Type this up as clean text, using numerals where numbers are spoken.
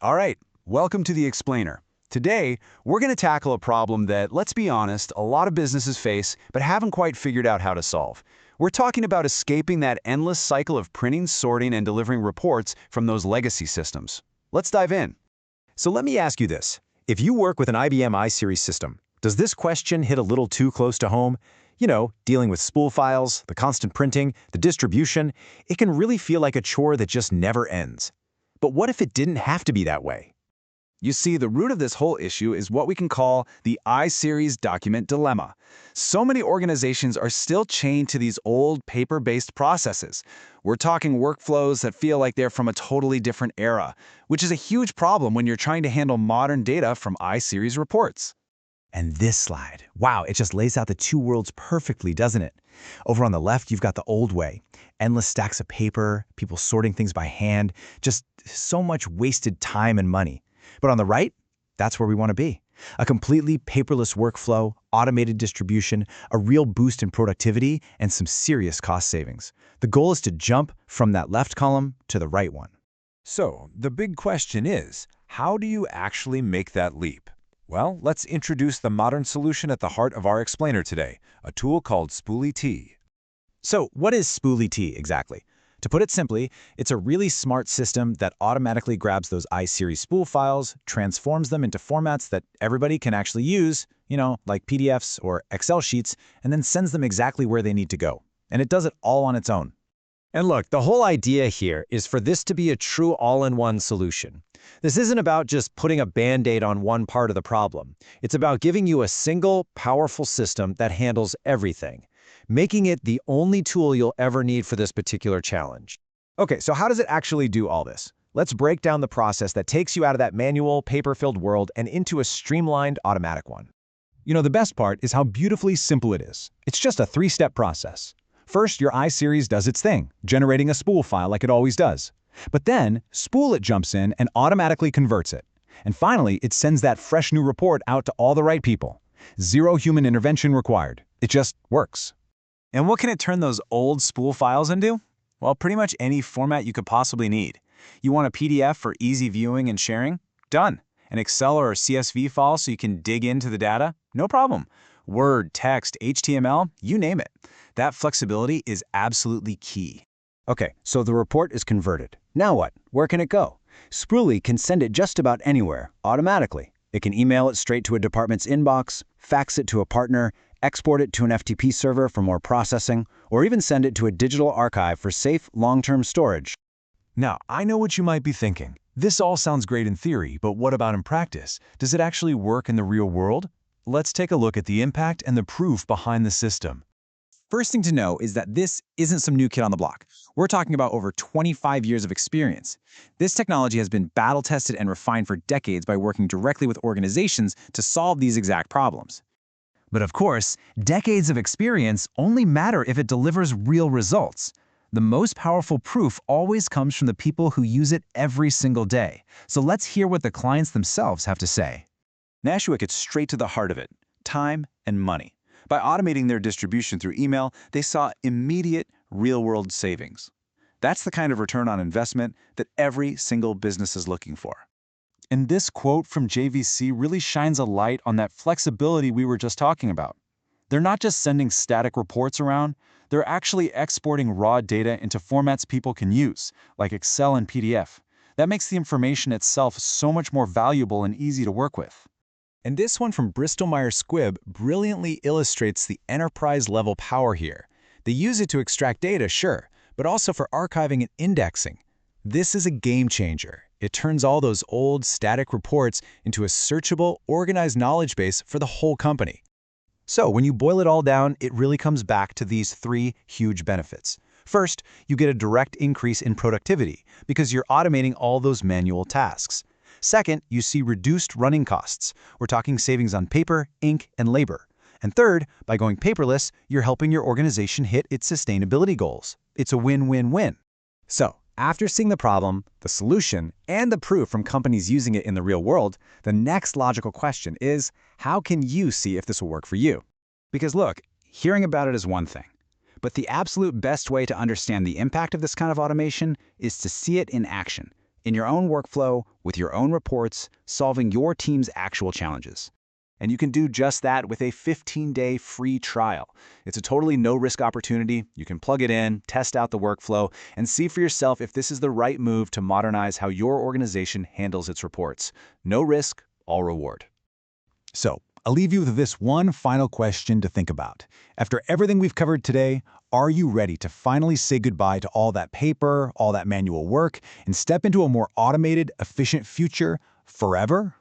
All right, welcome to the Explainer. Today, we're going to tackle a problem that, let's be honest, a lot of businesses face but haven't quite figured out how to solve. We're talking about escaping that endless cycle of printing, sorting, and delivering reports from those legacy systems. Let's dive in. So let me ask you this. If you work with an IBM iSeries system, does this question hit a little too close to home? You know, dealing with spool files, the constant printing, the distribution, it can really feel like a chore that just never ends. But what if it didn't have to be that way? You see, the root of this whole issue is what we can call the iSeries document dilemma. So many organizations are still chained to these old paper-based processes. We're talking workflows that feel like they're from a totally different era, which is a huge problem when you're trying to handle modern data from iSeries reports. And this slide, wow, it just lays out the two worlds perfectly, doesn't it? Over on the left, you've got the old way. Endless stacks of paper, people sorting things by hand, just so much wasted time and money. But on the right, that's where we want to be. A completely paperless workflow, automated distribution, a real boost in productivity, and some serious cost savings. The goal is to jump from that left column to the right one. So, the big question is, how do you actually make that leap? Well, let's introduce the modern solution at the heart of our explainer today, a tool called SpooliT. So what is SpooliT exactly? To put it simply, it's a really smart system that automatically grabs those iSeries spool files, transforms them into formats that everybody can actually use, like PDFs or Excel sheets, and then sends them exactly where they need to go. And it does it all on its own. And look, the whole idea here is for this to be a true all-in-one solution. This isn't about just putting a Band-Aid on one part of the problem. It's about giving you a single, powerful system that handles everything, making it the only tool you'll ever need for this particular challenge. Okay, so how does it actually do all this? Let's break down the process that takes you out of that manual, paper-filled world and into a streamlined, automatic one. The best part is how beautifully simple it is. It's just a three-step process. First, your iSeries does its thing, generating a spool file like it always does. But then, SpooliT jumps in and automatically converts it. And finally, it sends that fresh new report out to all the right people. Zero human intervention required. It just works. And what can it turn those old spool files into? Well, pretty much any format you could possibly need. You want a PDF for easy viewing and sharing? Done. An Excel or a CSV file so you can dig into the data? No problem. Word, text, HTML, you name it. That flexibility is absolutely key. Okay, so the report is converted. Now what? Where can it go? SpooliT can send it just about anywhere, automatically. It can email it straight to a department's inbox, fax it to a partner, export it to an FTP server for more processing, or even send it to a digital archive for safe, long-term storage. Now, I know what you might be thinking. This all sounds great in theory, but what about in practice? Does it actually work in the real world? Let's take a look at the impact and the proof behind the system. First thing to know is that this isn't some new kid on the block. We're talking about over 25 years of experience. This technology has been battle-tested and refined for decades by working directly with organizations to solve these exact problems. But of course, decades of experience only matter if it delivers real results. The most powerful proof always comes from the people who use it every single day. So let's hear what the clients themselves have to say. Nashua gets straight to the heart of it, time and money. By automating their distribution through email, they saw immediate, real-world savings. That's the kind of return on investment that every single business is looking for. And this quote from JVC really shines a light on that flexibility we were just talking about. They're not just sending static reports around, they're actually exporting raw data into formats people can use, like Excel and PDF. That makes the information itself so much more valuable and easy to work with. And this one from Bristol-Myers Squibb brilliantly illustrates the enterprise-level power here. They use it to extract data, sure, but also for archiving and indexing. This is a game changer. It turns all those old, static reports into a searchable, organized knowledge base for the whole company. So when you boil it all down, it really comes back to these three huge benefits. First, you get a direct increase in productivity because you're automating all those manual tasks. Second, you see reduced running costs. We're talking savings on paper, ink, and labor. And third, by going paperless, you're helping your organization hit its sustainability goals. It's a win-win-win. So, after seeing the problem, the solution, and the proof from companies using it in the real world, the next logical question is, how can you see if this will work for you? Because look, hearing about it is one thing. But the absolute best way to understand the impact of this kind of automation is to see it in action. in your own workflow, with your own reports, solving your team's actual challenges. And you can do just that with a 15-day free trial. It's a totally no-risk opportunity. You can plug it in, test out the workflow, and see for yourself if this is the right move to modernize how your organization handles its reports. No risk, all reward. So, I'll leave you with this one final question to think about. After everything we've covered today, are you ready to finally say goodbye to all that paper, all that manual work, and step into a more automated, efficient future forever?